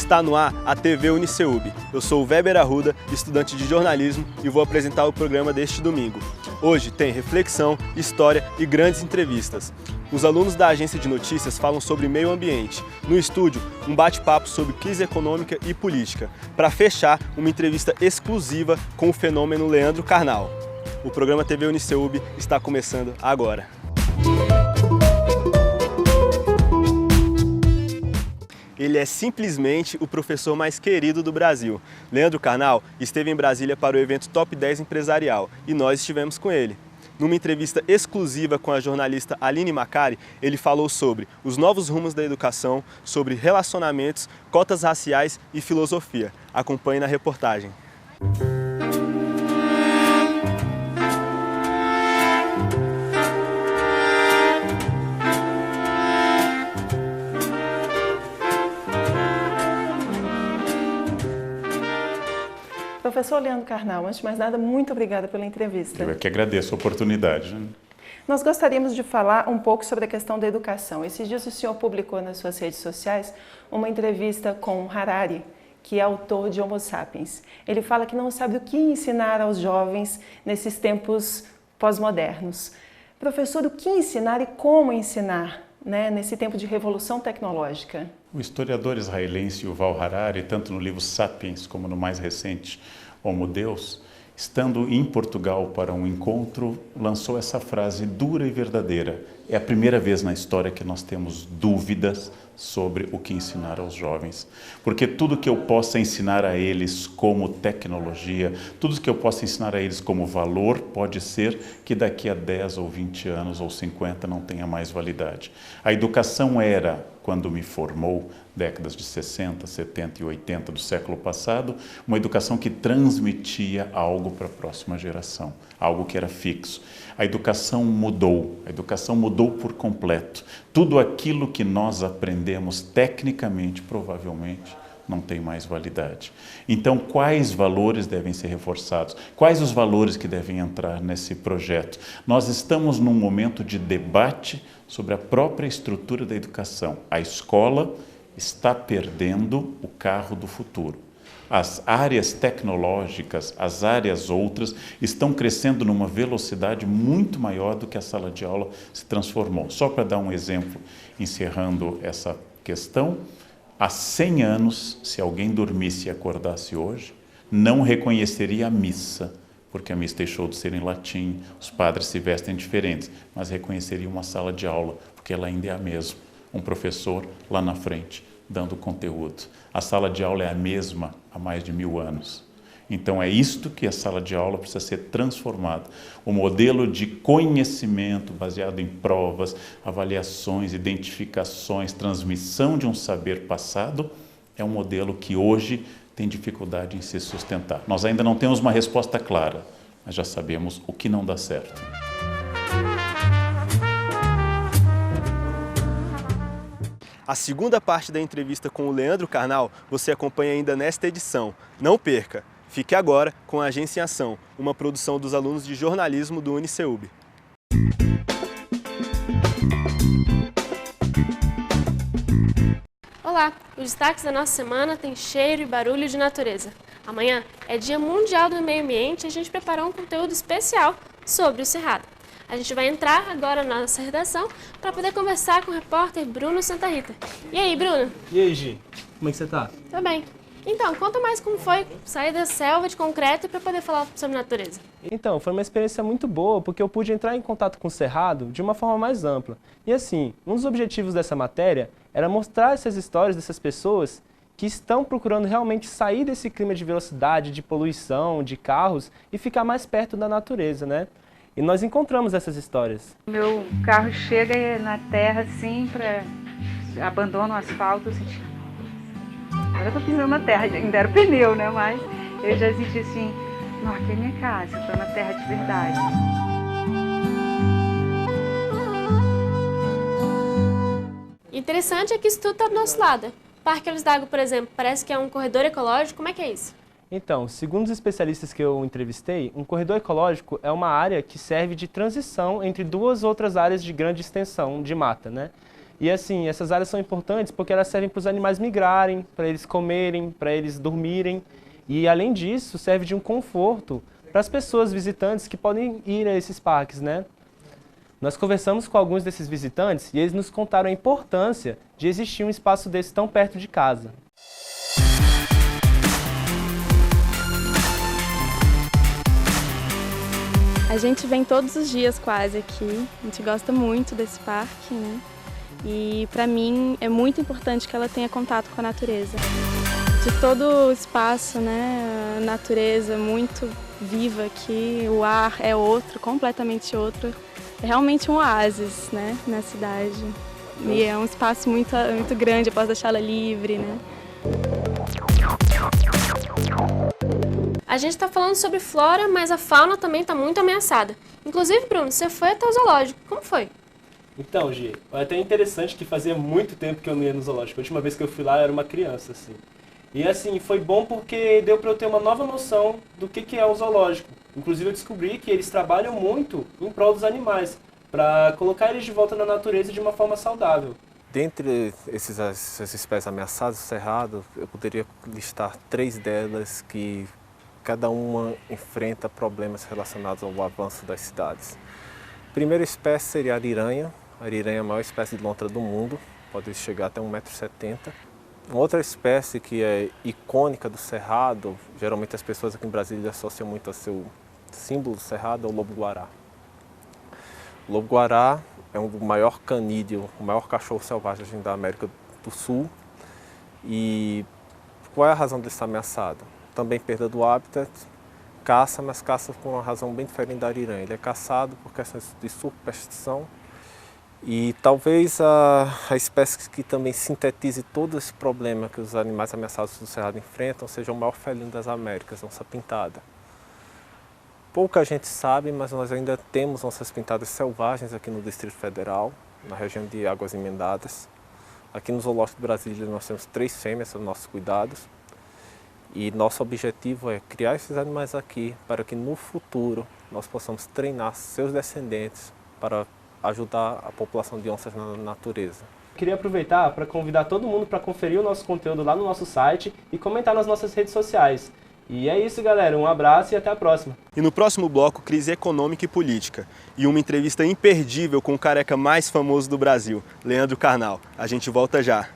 Está no ar a TV Uniceub. Eu sou o Weber Arruda, estudante de jornalismo, e vou apresentar o programa deste domingo. Hoje tem reflexão, história e grandes entrevistas. Os alunos da agência de notícias falam sobre meio ambiente. No estúdio, um bate-papo sobre crise econômica e política. Para fechar, uma entrevista exclusiva com o fenômeno Leandro Carnal. O programa TV Uniceub está começando agora. Ele é simplesmente o professor mais querido do Brasil. Leandro Carnal esteve em Brasília para o evento Top 10 Empresarial e nós estivemos com ele. Numa entrevista exclusiva com a jornalista Aline Macari, ele falou sobre os novos rumos da educação, sobre relacionamentos, cotas raciais e filosofia. Acompanhe na reportagem. Professor Leandro Carnal, antes de mais nada, muito obrigada pela entrevista. Eu é que agradeço a oportunidade. Nós gostaríamos de falar um pouco sobre a questão da educação. Esses dias o senhor publicou nas suas redes sociais uma entrevista com Harari, que é autor de Homo Sapiens. Ele fala que não sabe o que ensinar aos jovens nesses tempos pós-modernos. Professor, o que ensinar e como ensinar, né, nesse tempo de revolução tecnológica? O historiador israelense Yuval Harari, tanto no livro Sapiens como no mais recente Homo Deus, estando em Portugal para um encontro, lançou essa frase dura e verdadeira. É a primeira vez na história que nós temos dúvidas sobre o que ensinar aos jovens. Porque tudo que eu possa ensinar a eles como tecnologia, tudo que eu possa ensinar a eles como valor, pode ser que daqui a 10 ou 20 anos ou 50 não tenha mais validade. A educação era, quando me formou, décadas de 60, 70 e 80 do século passado, uma educação que transmitia algo para a próxima geração, algo que era fixo. A educação mudou por completo. Tudo aquilo que nós aprendemos tecnicamente, provavelmente, não tem mais validade. Então, quais valores devem ser reforçados? Quais os valores que devem entrar nesse projeto? Nós estamos num momento de debate sobre a própria estrutura da educação. A escola está perdendo o carro do futuro. As áreas tecnológicas, as áreas outras, estão crescendo numa velocidade muito maior do que a sala de aula se transformou. Só para dar um exemplo, encerrando essa questão, há 100 anos, se alguém dormisse e acordasse hoje, não reconheceria a missa, porque a missa deixou de ser em latim, os padres se vestem diferentes, mas reconheceria uma sala de aula, porque ela ainda é a mesma. Um professor lá na frente, dando conteúdo. A sala de aula é a mesma há mais de 1000 anos. Então é isto que a sala de aula precisa ser transformada. O modelo de conhecimento baseado em provas, avaliações, identificações, transmissão de um saber passado, é um modelo que hoje tem dificuldade em se sustentar. Nós ainda não temos uma resposta clara, mas já sabemos o que não dá certo. A segunda parte da entrevista com o Leandro Carnal você acompanha ainda nesta edição. Não perca! Fique agora com a Agência em Ação, uma produção dos alunos de jornalismo do Uniceub. Olá! Os destaques da nossa semana têm cheiro e barulho de natureza. Amanhã é Dia Mundial do Meio Ambiente e a gente preparou um conteúdo especial sobre o Cerrado. A gente vai entrar agora na nossa redação para poder conversar com o repórter Bruno Santa Rita. E aí, Bruno? E aí, Gi? Como é que você tá? Tô bem. Então, conta mais como foi sair da selva de concreto para poder falar sobre natureza. Então, foi uma experiência muito boa, porque eu pude entrar em contato com o Cerrado de uma forma mais ampla. E assim, um dos objetivos dessa matéria era mostrar essas histórias dessas pessoas que estão procurando realmente sair desse clima de velocidade, de poluição, de carros e ficar mais perto da natureza, né? E nós encontramos essas histórias. Meu carro chega na terra assim, abandona o asfalto, assim, agora eu tô pisando na terra, ainda era o pneu, né? Mas eu já senti assim, não, aqui é minha casa, eu tô na terra de verdade. Interessante é que isso tudo tá do nosso lado. Parque Olhos d'Água, por exemplo, parece que é um corredor ecológico. Como é que é isso? Então, segundo os especialistas que eu entrevistei, um corredor ecológico é uma área que serve de transição entre duas outras áreas de grande extensão de mata, né? E assim, essas áreas são importantes porque elas servem para os animais migrarem, para eles comerem, para eles dormirem. E além disso, serve de um conforto para as pessoas visitantes que podem ir a esses parques, né? Nós conversamos com alguns desses visitantes e eles nos contaram a importância de existir um espaço desse tão perto de casa. A gente vem todos os dias quase aqui, a gente gosta muito desse parque, né? E para mim é muito importante que ela tenha contato com a natureza. De todo o espaço, né? A natureza muito viva aqui, o ar é outro, completamente outro. É realmente um oásis, né? Na cidade. E é um espaço muito grande, eu posso deixá-la livre, né? A gente está falando sobre flora, mas a fauna também está muito ameaçada. Inclusive, Bruno, você foi até o zoológico. Como foi? Então, Gi, é até interessante que fazia muito tempo que eu não ia no zoológico. A última vez que eu fui lá eu era uma criança, assim. E assim, foi bom porque deu para eu ter uma nova noção do que é um zoológico. Inclusive eu descobri que eles trabalham muito em prol dos animais, para colocar eles de volta na natureza de uma forma saudável. Dentre essas espécies ameaçadas do cerrado, eu poderia listar 3 delas que cada uma enfrenta problemas relacionados ao avanço das cidades. A primeira espécie seria a ariranha. A ariranha é a maior espécie de lontra do mundo, pode chegar até 1,70 m. Uma outra espécie que é icônica do cerrado, geralmente as pessoas aqui em Brasília associam muito ao seu símbolo do cerrado, é o lobo-guará. O lobo-guará é o maior canídeo, o maior cachorro selvagem da América do Sul. E qual é a razão dele estar ameaçado? Também perda do hábitat, caça, mas caça por uma razão bem diferente da ariranha. Ele é caçado por questões de superstição e talvez a espécie que também sintetize todo esse problema que os animais ameaçados do cerrado enfrentam seja o maior felino das Américas, a onça pintada. Pouca gente sabe, mas nós ainda temos onças pintadas selvagens aqui no Distrito Federal, na região de Águas Emendadas. Aqui no Zoológico de Brasília nós temos 3 fêmeas sob nossos cuidados. E nosso objetivo é criar esses animais aqui para que no futuro nós possamos treinar seus descendentes para ajudar a população de onças na natureza. Queria aproveitar para convidar todo mundo para conferir o nosso conteúdo lá no nosso site e comentar nas nossas redes sociais. E é isso, galera. Um abraço e até a próxima. E no próximo bloco, crise econômica e política. E uma entrevista imperdível com o careca mais famoso do Brasil, Leandro Carnal. A gente volta já.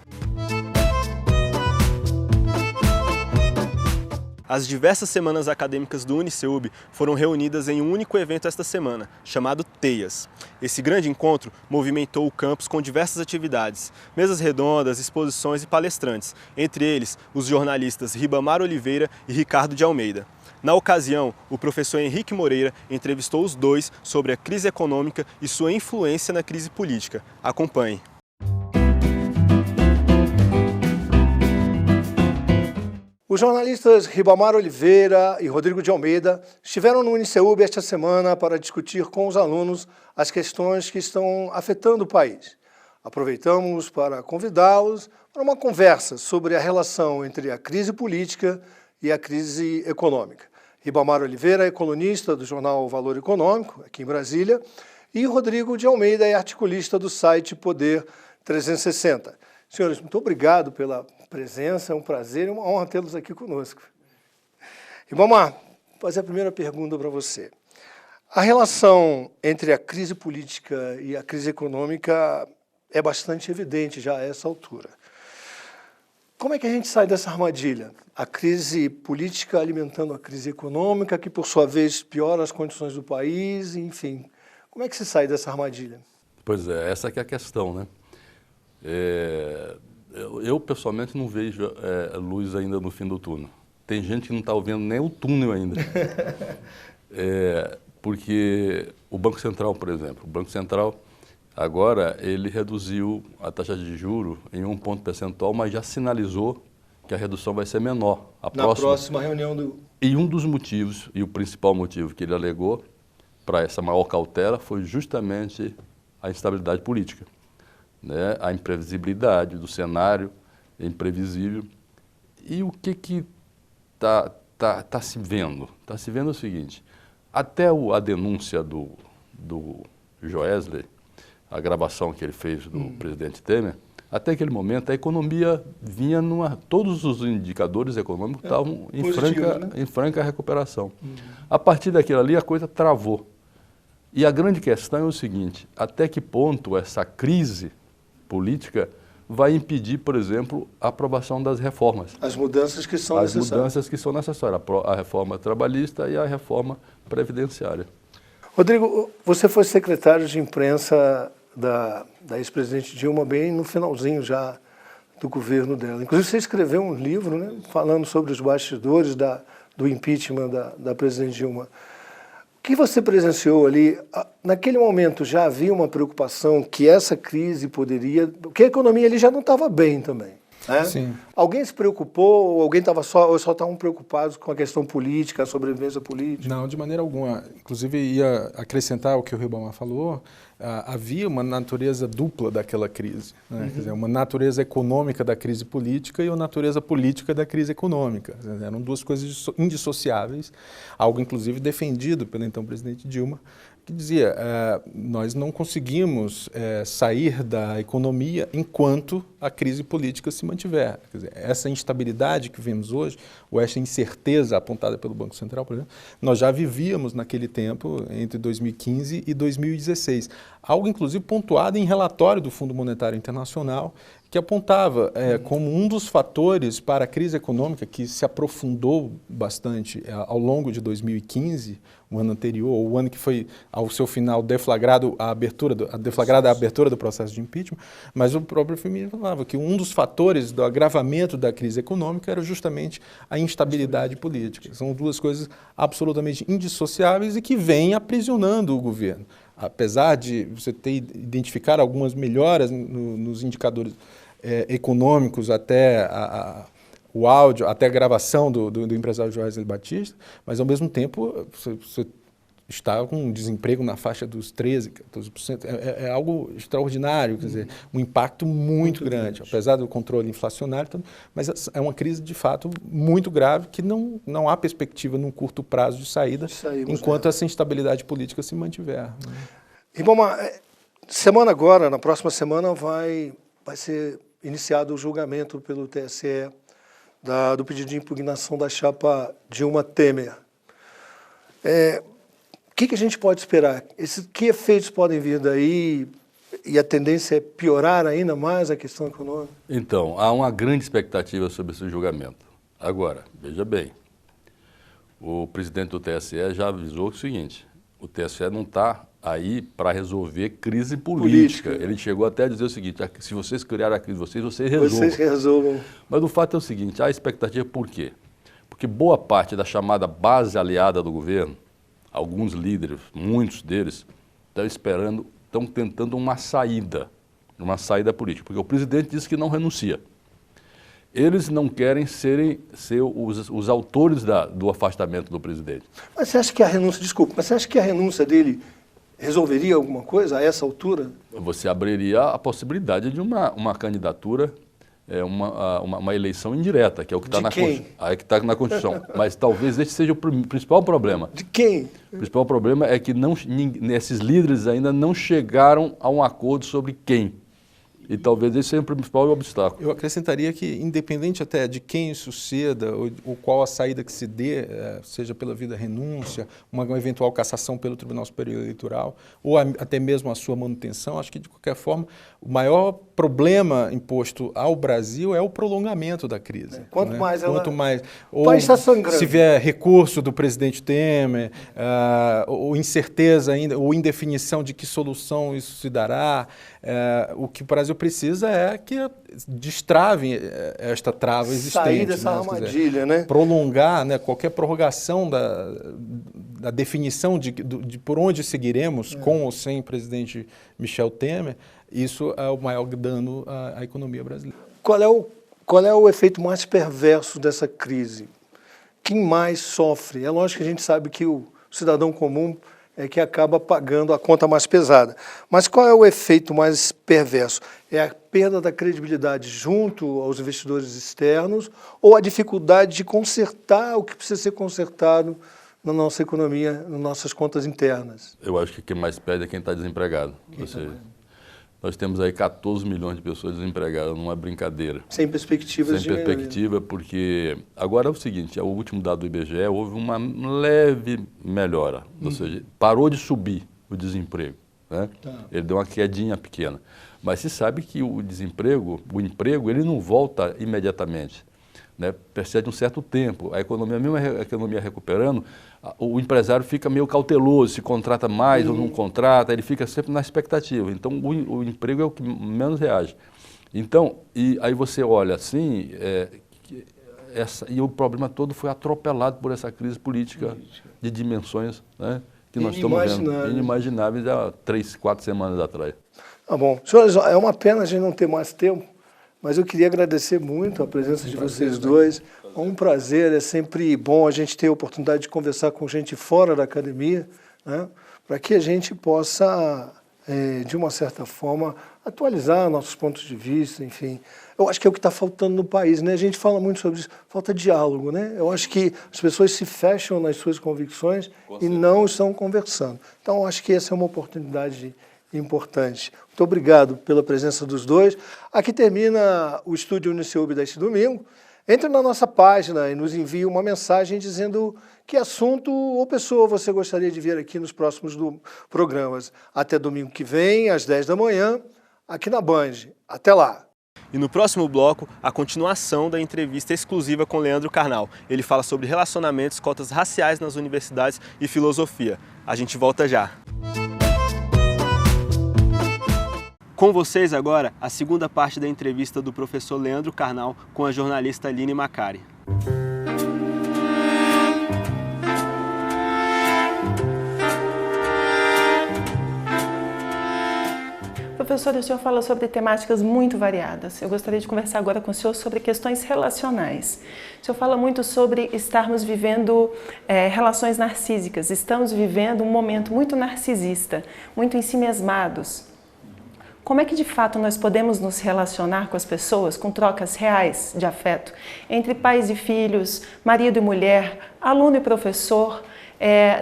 As diversas semanas acadêmicas do Uniceub foram reunidas em um único evento esta semana, chamado TEIAS. Esse grande encontro movimentou o campus com diversas atividades, mesas redondas, exposições e palestrantes, entre eles os jornalistas Ribamar Oliveira e Ricardo de Almeida. Na ocasião, o professor Henrique Moreira entrevistou os dois sobre a crise econômica e sua influência na crise política. Acompanhe. Os jornalistas Ribamar Oliveira e Rodrigo de Almeida estiveram no Uniceub esta semana para discutir com os alunos as questões que estão afetando o país. Aproveitamos para convidá-los para uma conversa sobre a relação entre a crise política e a crise econômica. Ribamar Oliveira é colunista do jornal Valor Econômico, aqui em Brasília, e Rodrigo de Almeida é articulista do site Poder 360. Senhores, muito obrigado pela presença, é um prazer e uma honra tê-los aqui conosco. Ribamar, vou fazer a primeira pergunta para você. A relação entre a crise política e a crise econômica é bastante evidente já a essa altura. Como é que a gente sai dessa armadilha? A crise política alimentando a crise econômica, que por sua vez piora as condições do país, enfim. Como é que se sai dessa armadilha? Pois é, essa que é a questão, né? Eu pessoalmente não vejo luz ainda no fim do túnel. Tem gente que não está vendo nem o túnel ainda. Porque o Banco Central, por exemplo, o Banco Central agora ele reduziu a taxa de juros em 1 ponto percentual, mas já sinalizou que a redução vai ser menor. Na próxima reunião do... E um dos motivos, e o principal motivo que ele alegou para essa maior cautela foi justamente a instabilidade política. Né, a imprevisibilidade do cenário imprevisível. E o que tá se vendo? Está se vendo o seguinte, até a denúncia do Joesley, a gravação que ele fez do presidente Temer, até aquele momento a economia vinha todos os indicadores econômicos estavam em franca recuperação. A partir daquilo ali a coisa travou. E a grande questão é o seguinte, até que ponto essa crise política vai impedir, por exemplo, a aprovação das reformas. As mudanças que são necessárias. As mudanças que são necessárias, a reforma trabalhista e a reforma previdenciária. Rodrigo, você foi secretário de imprensa da ex-presidente Dilma bem no finalzinho já do governo dela. Inclusive você escreveu um livro, né, falando sobre os bastidores do impeachment da presidente Dilma. O que você presenciou ali? Naquele momento já havia uma preocupação que essa crise poderia... Porque a economia ali já não estava bem também. Né? Sim. Alguém se preocupou ou alguém estava só estavam preocupados com a questão política, a sobrevivência política? Não, de maneira alguma. Inclusive, ia acrescentar o que o Ribamar falou, havia uma natureza dupla daquela crise. Né? Quer dizer, uma natureza econômica da crise política e uma natureza política da crise econômica. Eram duas coisas indissociáveis, algo inclusive defendido pelo então presidente Dilma, que dizia, nós não conseguimos sair da economia enquanto a crise política se mantiver. Quer dizer, essa instabilidade que vemos hoje, ou essa incerteza apontada pelo Banco Central, por exemplo, nós já vivíamos naquele tempo, entre 2015 e 2016. Algo, inclusive, pontuado em relatório do Fundo Monetário Internacional, que apontava como um dos fatores para a crise econômica, que se aprofundou bastante ao longo de 2015, o ano anterior, o ano que foi, ao seu final, deflagrada a abertura do processo de impeachment, mas o próprio FMI falava que um dos fatores do agravamento da crise econômica era justamente a instabilidade política. São duas coisas absolutamente indissociáveis e que vêm aprisionando o governo. Apesar de você ter identificado algumas melhoras nos indicadores econômicos até o áudio, até a gravação do empresário Joesley Batista, mas ao mesmo tempo você está com um desemprego na faixa dos 13%, 14%, é algo extraordinário, quer dizer, um impacto muito grande, apesar do controle inflacionário, mas é uma crise de fato muito grave que não há perspectiva num curto prazo de saída, enquanto essa instabilidade política se mantiver. Ribamar, na próxima semana vai ser iniciado o julgamento pelo TSE do pedido de impugnação da chapa Dilma Temer. O que a gente pode esperar? Que efeitos podem vir daí? E a tendência é piorar ainda mais a questão econômica? Então, há uma grande expectativa sobre esse julgamento. Agora, veja bem, o presidente do TSE já avisou o seguinte, o TSE não está aí para resolver crise política. Ele chegou até a dizer o seguinte, se vocês criarem a crise de vocês resolvam. Vocês resolvam. Mas o fato é o seguinte, há expectativa por quê? Porque boa parte da chamada base aliada do governo, alguns líderes, muitos deles, estão tentando uma saída política, porque o presidente disse que não renuncia. Eles não querem ser os autores do afastamento do presidente. Mas você acha que a renúncia dele resolveria alguma coisa a essa altura? Você abriria a possibilidade de uma candidatura, uma eleição indireta, que é o que está na Constituição. Mas talvez esse seja o principal problema. De quem? O principal problema é que esses líderes ainda não chegaram a um acordo sobre quem. E talvez esse seja o principal obstáculo. Eu acrescentaria que, independente até de quem suceda, ou qual a saída que se dê, seja pela via da renúncia, uma eventual cassação pelo Tribunal Superior Eleitoral, ou até mesmo a sua manutenção, acho que, de qualquer forma, o maior problema imposto ao Brasil é o prolongamento da crise. Quanto mais ela... Ou o país está sangrando. Se vier recurso do presidente Temer, ou incerteza ainda, ou indefinição de que solução isso se dará, o que o Brasil precisa é que destravem esta trava existente. Sair dessa armadilha, né? Prolongar, né, qualquer prorrogação da definição de por onde seguiremos, com ou sem o presidente Michel Temer, isso é o maior dano à economia brasileira. Qual é o efeito mais perverso dessa crise? Quem mais sofre? É lógico que a gente sabe que o cidadão comum é que acaba pagando a conta mais pesada. Mas qual é o efeito mais perverso? É a perda da credibilidade junto aos investidores externos ou a dificuldade de consertar o que precisa ser consertado na nossa economia, nas nossas contas internas? Eu acho que quem mais perde é quem está desempregado. Nós temos aí 14 milhões de pessoas desempregadas, não é brincadeira. Sem perspectivas de melhoria. Sem perspectiva, porque agora é o seguinte, o último dado do IBGE, houve uma leve melhora, ou seja, parou de subir o desemprego, né? Ele deu uma quedinha pequena. Mas se sabe que o emprego, ele não volta imediatamente, né? Precede um certo tempo. A economia, mesmo a economia recuperando, o empresário fica meio cauteloso, se contrata mais ou não contrata, ele fica sempre na expectativa. Então, o emprego é o que menos reage. Então, e aí você olha assim, e o problema todo foi atropelado por essa crise política de dimensões, né, que nós estamos vendo, inimagináveis há 3, 4 semanas atrás. Tá bom. Senhores, é uma pena a gente não ter mais tempo, mas eu queria agradecer muito a presença de vocês dois. É um prazer, é sempre bom a gente ter a oportunidade de conversar com gente fora da academia, né, para que a gente possa, de uma certa forma, atualizar nossos pontos de vista, enfim. Eu acho que é o que está faltando no país, né? A gente fala muito sobre isso, falta diálogo, né? Eu acho que as pessoas se fecham nas suas convicções e não estão conversando. Então, eu acho que essa é uma oportunidade importante. Muito obrigado pela presença dos dois. Aqui termina o Estúdio Uniceub deste domingo. Entre na nossa página e nos envie uma mensagem dizendo que assunto ou pessoa você gostaria de ver aqui nos próximos programas. Até domingo que vem, às 10 da manhã, aqui na Band. Até lá! E no próximo bloco, a continuação da entrevista exclusiva com Leandro Carnal. Ele fala sobre relacionamentos, cotas raciais nas universidades e filosofia. A gente volta já. Com vocês agora, a segunda parte da entrevista do professor Leandro Carnal com a jornalista Aline Macari. Professor, o senhor fala sobre temáticas muito variadas. Eu gostaria de conversar agora com o senhor sobre questões relacionais. O senhor fala muito sobre estarmos vivendo relações narcísicas. Estamos vivendo um momento muito narcisista, muito ensimesmados. Como é que, de fato, nós podemos nos relacionar com as pessoas com trocas reais de afeto entre pais e filhos, marido e mulher, aluno e professor,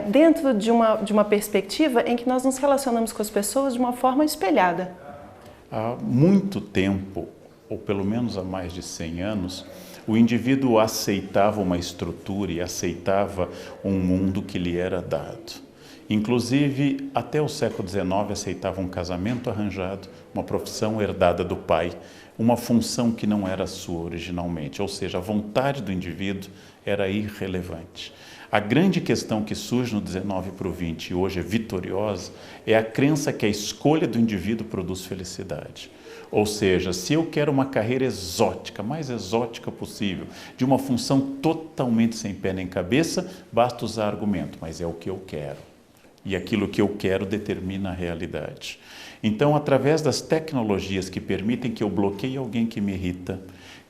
dentro de uma perspectiva em que nós nos relacionamos com as pessoas de uma forma espelhada? Há muito tempo, ou pelo menos há mais de 100 anos, o indivíduo aceitava uma estrutura e aceitava um mundo que lhe era dado. Inclusive, até o século XIX, aceitava um casamento arranjado, uma profissão herdada do pai, uma função que não era sua originalmente, ou seja, a vontade do indivíduo era irrelevante. A grande questão que surge no 19 para o 20 e hoje é vitoriosa é a crença que a escolha do indivíduo produz felicidade. Ou seja, se eu quero uma carreira exótica, mais exótica possível, de uma função totalmente sem pé nem cabeça, basta usar argumento, mas é o que eu quero. E aquilo que eu quero determina a realidade. Então, através das tecnologias que permitem que eu bloqueie alguém que me irrita,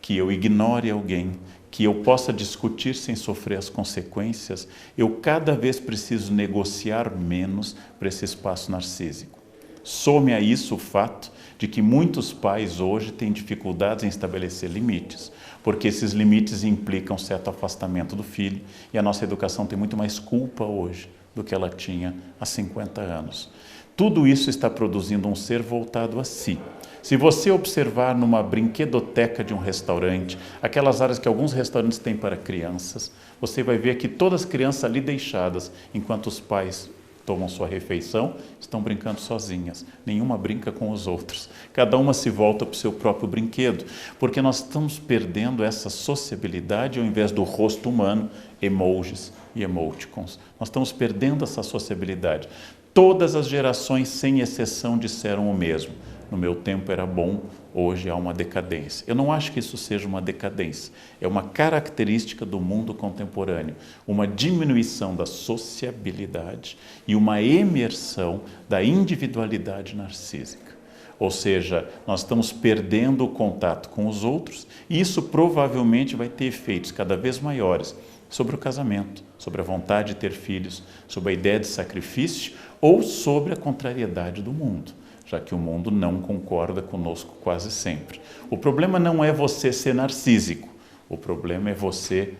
que eu ignore alguém, que eu possa discutir sem sofrer as consequências, eu cada vez preciso negociar menos para esse espaço narcísico. Some a isso o fato de que muitos pais hoje têm dificuldades em estabelecer limites, porque esses limites implicam certo afastamento do filho e a nossa educação tem muito mais culpa hoje do que ela tinha há 50 anos. Tudo isso está produzindo um ser voltado a si. Se você observar numa brinquedoteca de um restaurante, aquelas áreas que alguns restaurantes têm para crianças, você vai ver que todas as crianças ali deixadas, enquanto os pais tomam sua refeição, estão brincando sozinhas. Nenhuma brinca com os outros. Cada uma se volta para o seu próprio brinquedo, porque nós estamos perdendo essa sociabilidade ao invés do rosto humano, emojis e emoticons. Nós estamos perdendo essa sociabilidade. Todas as gerações, sem exceção, disseram o mesmo. No meu tempo era bom, hoje há uma decadência. Eu não acho que isso seja uma decadência. É uma característica do mundo contemporâneo. Uma diminuição da sociabilidade e uma emersão da individualidade narcísica. Ou seja, nós estamos perdendo o contato com os outros e isso provavelmente vai ter efeitos cada vez maiores sobre o casamento, sobre a vontade de ter filhos, sobre a ideia de sacrifício ou sobre a contrariedade do mundo, já que o mundo não concorda conosco quase sempre. O problema não é você ser narcísico, o problema é você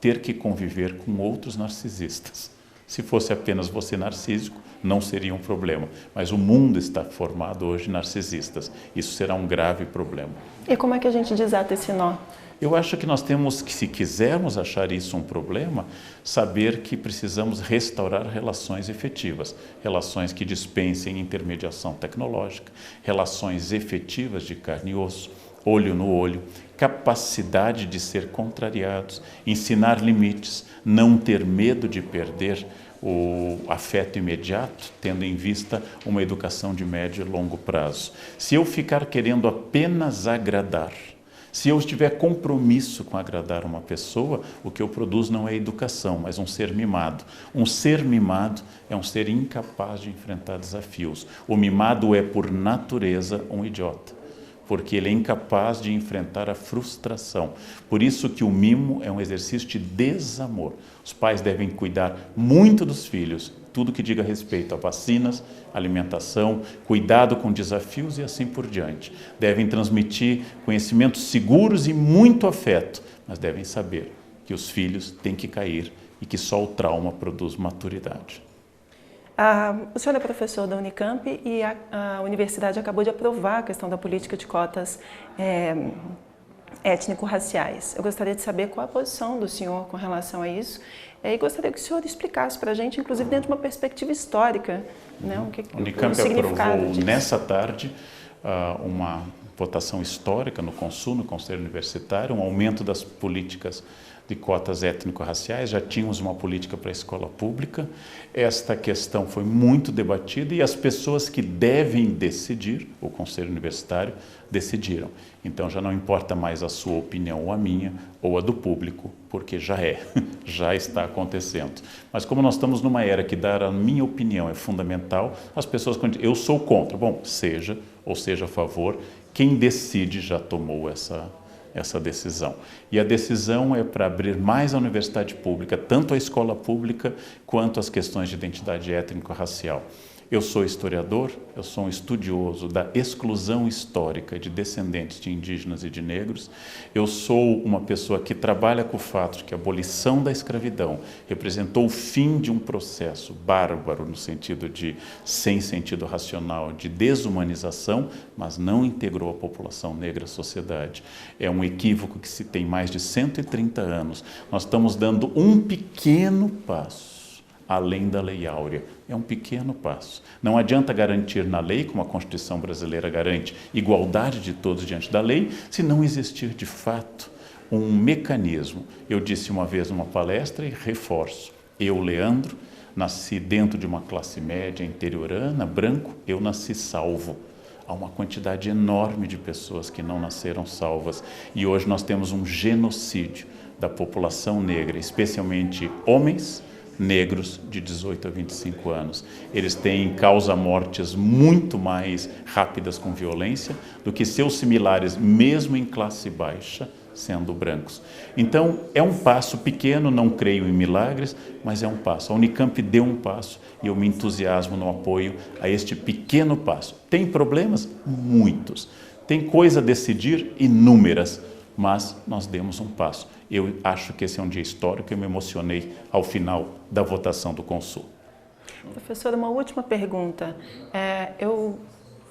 ter que conviver com outros narcisistas. Se fosse apenas você narcísico, não seria um problema. Mas o mundo está formado hoje de narcisistas. Isso será um grave problema. E como é que a gente desata esse nó? Eu acho que nós temos que, se quisermos achar isso um problema, saber que precisamos restaurar relações efetivas, relações que dispensem intermediação tecnológica, relações efetivas de carne e osso, olho no olho, capacidade de ser contrariados, ensinar limites, não ter medo de perder o afeto imediato, tendo em vista uma educação de médio e longo prazo. Se eu ficar querendo apenas agradar, se eu tiver compromisso com agradar uma pessoa, o que eu produzo não é educação, mas um ser mimado. Um ser mimado é um ser incapaz de enfrentar desafios. O mimado é, por natureza, um idiota, porque ele é incapaz de enfrentar a frustração. Por isso que o mimo é um exercício de desamor. Os pais devem cuidar muito dos filhos, tudo que diga respeito a vacinas, alimentação, cuidado com desafios e assim por diante. Devem transmitir conhecimentos seguros e muito afeto, mas devem saber que os filhos têm que cair e que só o trauma produz maturidade. O senhor é professor da Unicamp e a universidade acabou de aprovar a questão da política de cotas étnico-raciais. Eu gostaria de saber qual a posição do senhor com relação a isso e gostaria que o senhor explicasse para a gente, inclusive dentro de uma perspectiva histórica, né, o Unicamp aprovou nessa tarde uma votação histórica no CONSUL, no Conselho Universitário, um aumento das políticas de cotas étnico-raciais. Já tínhamos uma política para a escola pública. Esta questão foi muito debatida e as pessoas que devem decidir, o Conselho Universitário, decidiram. Então já não importa mais a sua opinião ou a minha, ou a do público, porque já está acontecendo. Mas como nós estamos numa era que dar a minha opinião é fundamental, as pessoas dizem, eu sou contra. Bom, seja ou seja a favor, quem decide já tomou essa decisão. E a decisão é para abrir mais a universidade pública, tanto a escola pública quanto as questões de identidade étnico-racial. Eu sou historiador, eu sou um estudioso da exclusão histórica de descendentes de indígenas e de negros. Eu sou uma pessoa que trabalha com o fato de que a abolição da escravidão representou o fim de um processo bárbaro, no sentido de, sem sentido racional, de desumanização, mas não integrou a população negra à sociedade. É um equívoco que se tem mais de 130 anos. Nós estamos dando um pequeno passo além da Lei Áurea. É um pequeno passo. Não adianta garantir na lei, como a Constituição brasileira garante, igualdade de todos diante da lei, se não existir de fato um mecanismo. Eu disse uma vez numa palestra e reforço. Eu, Leandro, nasci dentro de uma classe média interiorana, branco, eu nasci salvo. Há uma quantidade enorme de pessoas que não nasceram salvas. E hoje nós temos um genocídio da população negra, especialmente homens negros de 18 a 25 anos. Eles têm causa-mortes muito mais rápidas com violência do que seus similares, mesmo em classe baixa, sendo brancos. Então, é um passo pequeno, não creio em milagres, mas é um passo. A Unicamp deu um passo e eu me entusiasmo no apoio a este pequeno passo. Tem problemas? Muitos. Tem coisa a decidir? Inúmeras. Mas nós demos um passo. Eu acho que esse é um dia histórico, eu me emocionei ao final da votação do Consul. Professora, uma última pergunta. Eu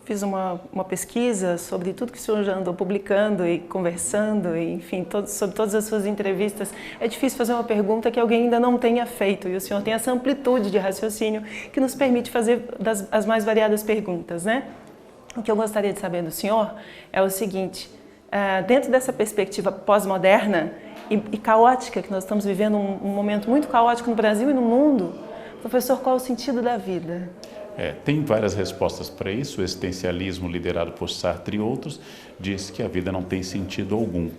fiz uma pesquisa sobre tudo que o senhor já andou publicando e conversando, e, enfim, sobre todas as suas entrevistas. É difícil fazer uma pergunta que alguém ainda não tenha feito, e o senhor tem essa amplitude de raciocínio que nos permite fazer as mais variadas perguntas, né? O que eu gostaria de saber do senhor é o seguinte: dentro dessa perspectiva pós-moderna e caótica, que nós estamos vivendo um momento muito caótico no Brasil e no mundo, professor, qual é o sentido da vida? Tem várias respostas para isso. O existencialismo, liderado por Sartre e outros, diz que a vida não tem sentido algum.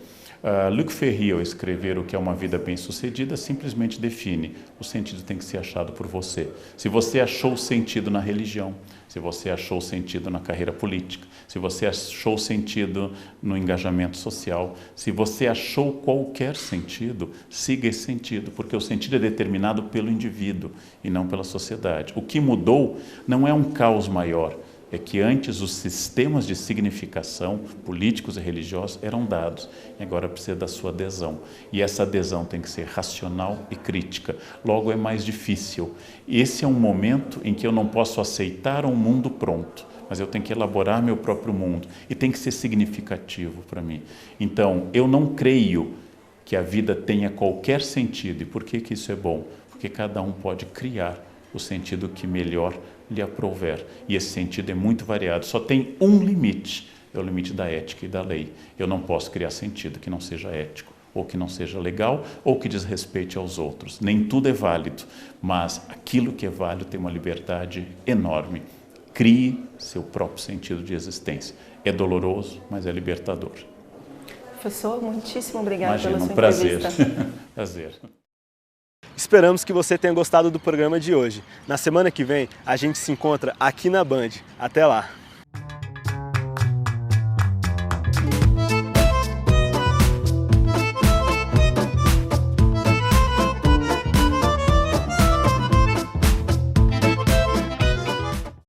Luc Ferry, ao escrever O que é uma vida bem-sucedida, simplesmente define: o sentido tem que ser achado por você. Se você achou sentido na religião, se você achou sentido na carreira política, se você achou sentido no engajamento social, se você achou qualquer sentido, siga esse sentido, porque o sentido é determinado pelo indivíduo e não pela sociedade. O que mudou não é um caos maior, é que antes os sistemas de significação políticos e religiosos eram dados, e agora precisa da sua adesão. E essa adesão tem que ser racional e crítica, logo é mais difícil. Esse é um momento em que eu não posso aceitar um mundo pronto, mas eu tenho que elaborar meu próprio mundo, e tem que ser significativo para mim. Então, eu não creio que a vida tenha qualquer sentido. E por que isso é bom? Porque cada um pode criar o sentido que melhor lhe aprouver. E esse sentido é muito variado. Só tem um limite, é o limite da ética e da lei. Eu não posso criar sentido que não seja ético, ou que não seja legal, ou que desrespeite aos outros. Nem tudo é válido, mas aquilo que é válido tem uma liberdade enorme. Crie seu próprio sentido de existência. É doloroso, mas é libertador. Professor, muitíssimo obrigada pela sua prazer. entrevista. Prazer. Esperamos que você tenha gostado do programa de hoje. Na semana que vem, a gente se encontra aqui na Band. Até lá!